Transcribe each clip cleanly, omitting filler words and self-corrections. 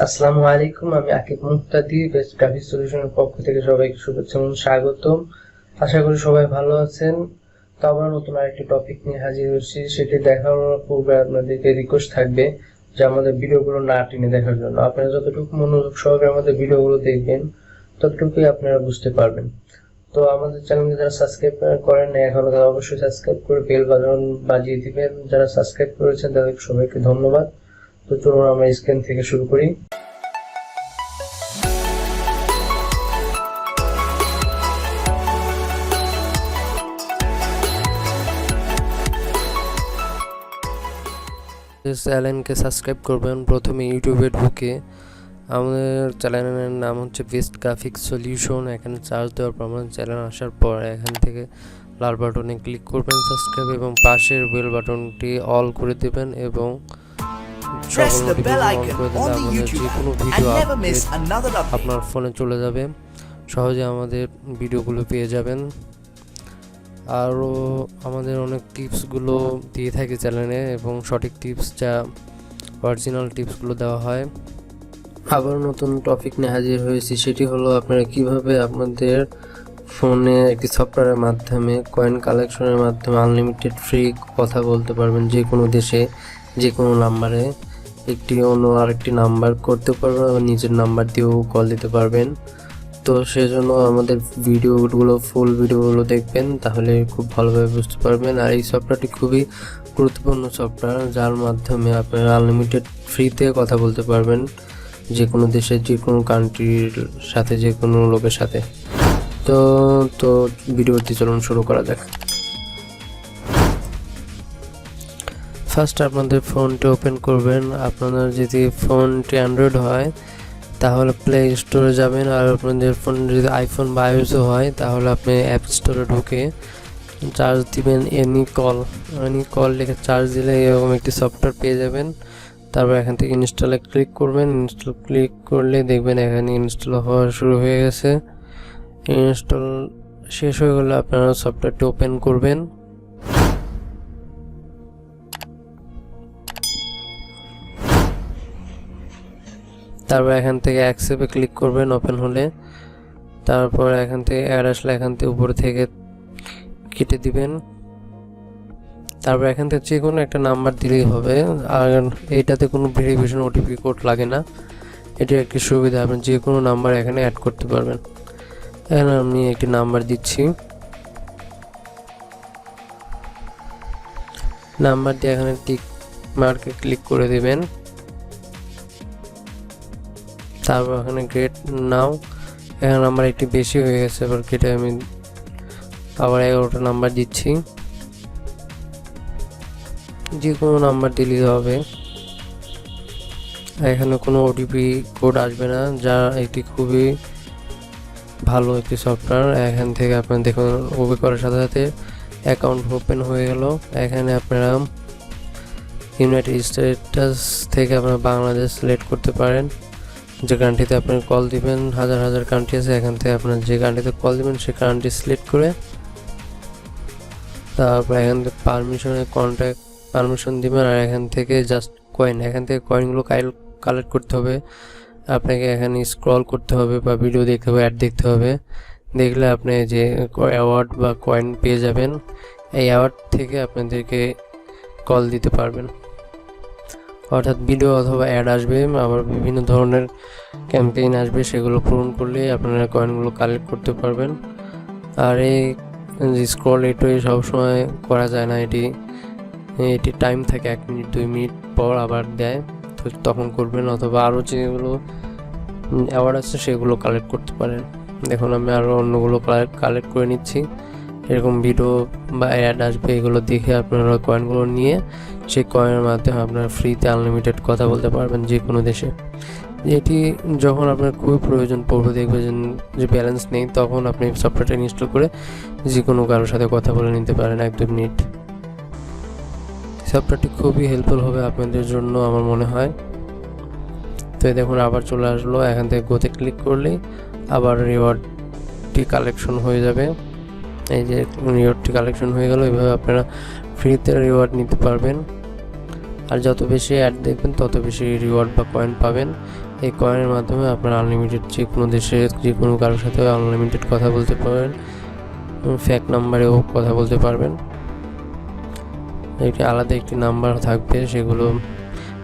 আসসালামু আলাইকুম, আমি আকিব মুক্তাদি বেস্ট গ্রাফিক সলিউশনের পক্ষ থেকে সবাইকে শুভেচ্ছা এবং স্বাগতম। আশা করি সবাই ভালো আছেন। তো আবার নতুন আরেকটি টপিক নিয়ে হাজির হয়েছি। সেটি দেখার পূর্বে আপনাদেরকে রিকোয়েস্ট থাকবে যে আমাদের ভিডিওগুলো না টেনে দেখার জন্য। আপনারা যতটুকু মনোযোগ সহকারে আমাদের ভিডিওগুলো দেখবেন ততটুকুই আপনারা বুঝতে পারবেন। তো আমাদের চ্যানেলকে যারা সাবস্ক্রাইব করেন না এখনো, তারা অবশ্যই সাবস্ক্রাইব করে বেল বাটন বাজিয়ে দিবেন। যারা সাবস্ক্রাইব করেছেন তাদের সবাইকে ধন্যবাদ। তো চলুন আমরা স্ক্রিন থেকে শুরু করি। চ্যানেলকে সাবস্ক্রাইব করবেন। প্রথমে ইউটিউবে ঢুকে আমাদের চ্যানেলের নাম হচ্ছে বেস্ট গ্রাফিক সলিউশন। এখানে চার্জ দেওয়ার পর আমাদের চ্যানেল আসার পর এখান থেকে লাল বাটনে ক্লিক করবেন সাবস্ক্রাইব, এবং পাশের বেল বাটনটি অল করে দেবেন এবং সকল নোটিফিকেশন অন করে দিলে আমাদের যে কোনো ভিডিও আপনার ফোনে চলে যাবে। সহজে আমাদের ভিডিওগুলো পেয়ে যাবেন। আরও আমাদের অনেক টিপসগুলো দিয়ে থাকে চ্যানেলে, এবং সঠিক টিপস যা অরিজিনাল টিপসগুলো দেওয়া হয়। আবার নতুন টপিক নিয়ে হাজির হয়েছি, সেটি হলো আপনারা কিভাবে আপনাদের ফোনে একটি সফটওয়্যারের মাধ্যমে কয়েন কালেকশনের মাধ্যমে আনলিমিটেড ফ্রি কথা বলতে পারবেন যে কোনো দেশে যে কোনো নাম্বারে। একটি অন্য আরেকটি নাম্বার করতে পারবেন, আবার নিজের নাম্বার দিয়েও কল দিতে পারবেন। তো সেজন্য আমাদের ভিডিওগুলো ফুল ভিডিওগুলো দেখবেন, তাহলে খুব ভালোভাবে বুঝতে পারবেন। আর এই সফটওয়্যারটি খুবই গুরুত্বপূর্ণ সফটওয়্যার, যার মাধ্যমে আপনারা আনলিমিটেড ফ্রিতে কথা বলতে পারবেন যে কোনো দেশের যে কোনো কান্ট্রির সাথে, যে কোনো লোকের সাথে। তো ভিডিওটি চলুন শুরু করা যাক। ফার্স্ট আপনাদের ফোনটি ওপেন করবেন। আপনাদের যদি ফোনটি অ্যান্ড্রয়েড হয় তাহলে প্লে স্টোরে যাবেন, আর আপনাদের ফোন যদি আইফোন বা আইওএসও হয় তাহলে আপনি অ্যাপ স্টোরে ঢুকে চার্জ দিবেন এনি কল লিখে চার্জ দিলে এরকম একটি সফটওয়্যার পেয়ে যাবেন। তারপর এখান থেকে ইনস্টলে ক্লিক করবেন। ইনস্টল ক্লিক করলে দেখবেন এখানে ইনস্টল হওয়া শুরু হয়ে গেছে। ইনস্টল শেষ হয়ে গেলে আপনারা সফটওয়্যারটি ওপেন করবেন। তারপর এখান থেকে অ্যাকসেপ্টে ক্লিক করবেন ওপেন হলে। তারপর এখান থেকে অ্যাড আসলে এখান থেকে উপর থেকে কেটে দিবেন। তারপর এখান থেকে যে কোনো একটা নাম্বার দিলেই হবে, আর এইটাতে কোনো ভেরিফিকেশন ওটিপি কোড লাগে না। এটা একটি সুবিধা, আপনি যে কোনো নাম্বার এখানে অ্যাড করতে পারবেন। এখানে আমি একটি নাম্বার দিচ্ছি, নাম্বার দিয়ে এখানে টিক মার্কে ক্লিক করে দিবেন। তারপর এখানে গ্রেট নাও, এখানে নাম্বার একটি বেশি হয়ে গেছে, এবার কেটে আমি আবার 11টা নাম্বার দিচ্ছি। যে কোনো নাম্বার দিলেই হবে, এখানে কোনো ওটিপি কোড আসবে না, যা একটি খুবই ভালো একটি সফটওয়্যার। এখান থেকে আপনারা দেখুন ওপেন করার সাথে সাথে অ্যাকাউন্ট ওপেন হয়ে গেল। এখানে আপনারা ইউনাইটেড স্টেটস থেকে আপনারা বাংলাদেশ সিলেক্ট করতে পারেন, যে কান্ট্রিতে আপনি কল দিবেন। হাজার হাজার কান্ট্রি আছে, এখান থেকে আপনার যে কান্ট্রিতে কল দিবেন সেই কান্ট্রি সিলেক্ট করে তারপর এখান থেকে পারমিশন দিবেন। আর এখান থেকে জাস্ট এখান থেকে কয়েনগুলো কালেক্ট করতে হবে। আপনাকে এখানে স্ক্রল করতে হবে বা ভিডিও দেখতে হবে, অ্যাড দেখতে হবে। দেখলে আপনি যে অ্যাওয়ার্ড বা কয়েন পেয়ে যাবেন। এই অ্যাওয়ার্ড থেকে আপনাদেরকে কল দিতে পারবেন, অর্থাৎ ভিডিও অথবা অ্যাড আসবে, আবার বিভিন্ন ধরনের ক্যাম্পেইন আসবে, সেগুলো পূরণ করলে আপনারা কয়েনগুলো কালেক্ট করতে পারবেন। আর এই স্ক্রল এটাই সবসময় করা যায় না, এটি টাইম থাকে 1 মিনিট 2 মিনিট পর আবার দেয়, তো তখন করবেন। অথবা আরও যেগুলো অ্যাওয়ার্ড আছে সেগুলো কালেক্ট করতে পারেন। দেখুন আমি আরও অন্যগুলো কালেক্ট করে নিচ্ছি। এরকম ভিডিও বা অ্যাড আসবে, এগুলো দেখে আপনারা কয়েনগুলো নিয়ে সেই কয়েনের মাধ্যমে আপনারা ফ্রিতে আনলিমিটেড কথা বলতে পারবেন যে কোনো দেশে। এটি যখন আপনার খুবই প্রয়োজন পড়বে, দেখবেন যে ব্যালেন্স নেই, তখন আপনি সফটওয়্যারটা ইনস্টল করে যে কোনো কারোর সাথে কথা বলে নিতে পারেন 1-2 মিনিট। সফটওয়্যারটি খুবই হেল্পফুল হবে আপনাদের জন্য আমার মনে হয়। তো দেখুন আবার চলে আসলো, এখান থেকে গোতে ক্লিক করলেই আবার রিওয়ার্ডটি কালেকশন হয়ে যাবে। এই যে রিওয়ার্ডটি কালেকশন হয়ে গেল। এইভাবে আপনারা ফ্রিতে রিওয়ার্ড নিতে পারবেন, আর যত বেশি অ্যাড দেখবেন তত বেশি রিওয়ার্ড বা কয়েন পাবেন। এই কয়েনের মাধ্যমে আপনারা আনলিমিটেড যে কোনো দেশের যে কোনো কারোর সাথে আনলিমিটেড কথা বলতে পারবেন, ফ্যাক নাম্বারেও কথা বলতে পারবেন। একটি আলাদা একটি নাম্বার থাকবে, সেগুলো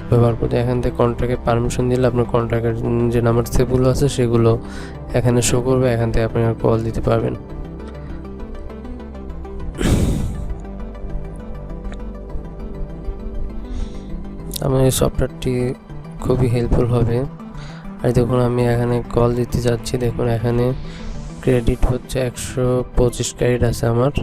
ব্যবহার করতে এখান থেকে কন্ট্রাক্টের পারমিশন দিলে আপনার কন্ট্রাক্টের যে নাম্বার সেভগুলো আছে সেগুলো এখানে শো করবে, এখান থেকে আপনারা কল দিতে পারবেন। আমার এই সফটওয়্যারটি খুবই হেল্পফুল হবে। আর দেখুন আমি এখানে কল দিতে যাচ্ছি, দেখুন এখানে ক্রেডিট হচ্ছে 125 ক্রেডিট আছে আমার।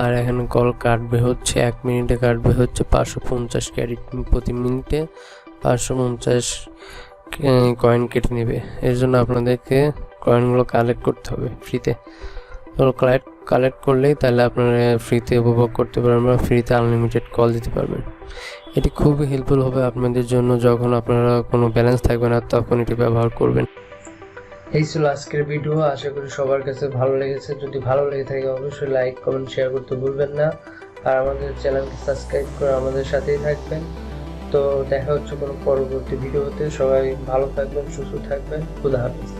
আর এখানে কল কাটবে হচ্ছে 1 মিনিটে কাটবে হচ্ছে 550 ক্রেডিট, প্রতি মিনিটে 550 কয়েন কেটে নেবে। এর জন্য আপনাদেরকে কয়েনগুলো কালেক্ট করতে হবে ফ্রিতে। তো কালেক্ট করলেই তাহলে আপনারা ফ্রিতে উপভোগ করতে পারবেন বা ফ্রিতে আনলিমিটেড কল দিতে পারবেন। এটি খুবই হেল্পফুল হবে আপনাদের জন্য, যখন আপনারা কোনো ব্যালেন্স থাকবে না তখন এটি ব্যবহার করবেন। এই ছিল আজকের ভিডিও, আশা করি সবার কাছে ভালো লেগেছে। যদি ভালো লেগে থাকে অবশ্যই লাইক কমেন্ট শেয়ার করতে ভুলবেন না, আর আমাদের চ্যানেলকে সাবস্ক্রাইব করে আমাদের সাথেই থাকবেন। তো দেখা হচ্ছে কোনো পরবর্তী ভিডিওতে। সবাই ভালো থাকবেন, সুস্থ থাকবেন, খুদা হাফেজ।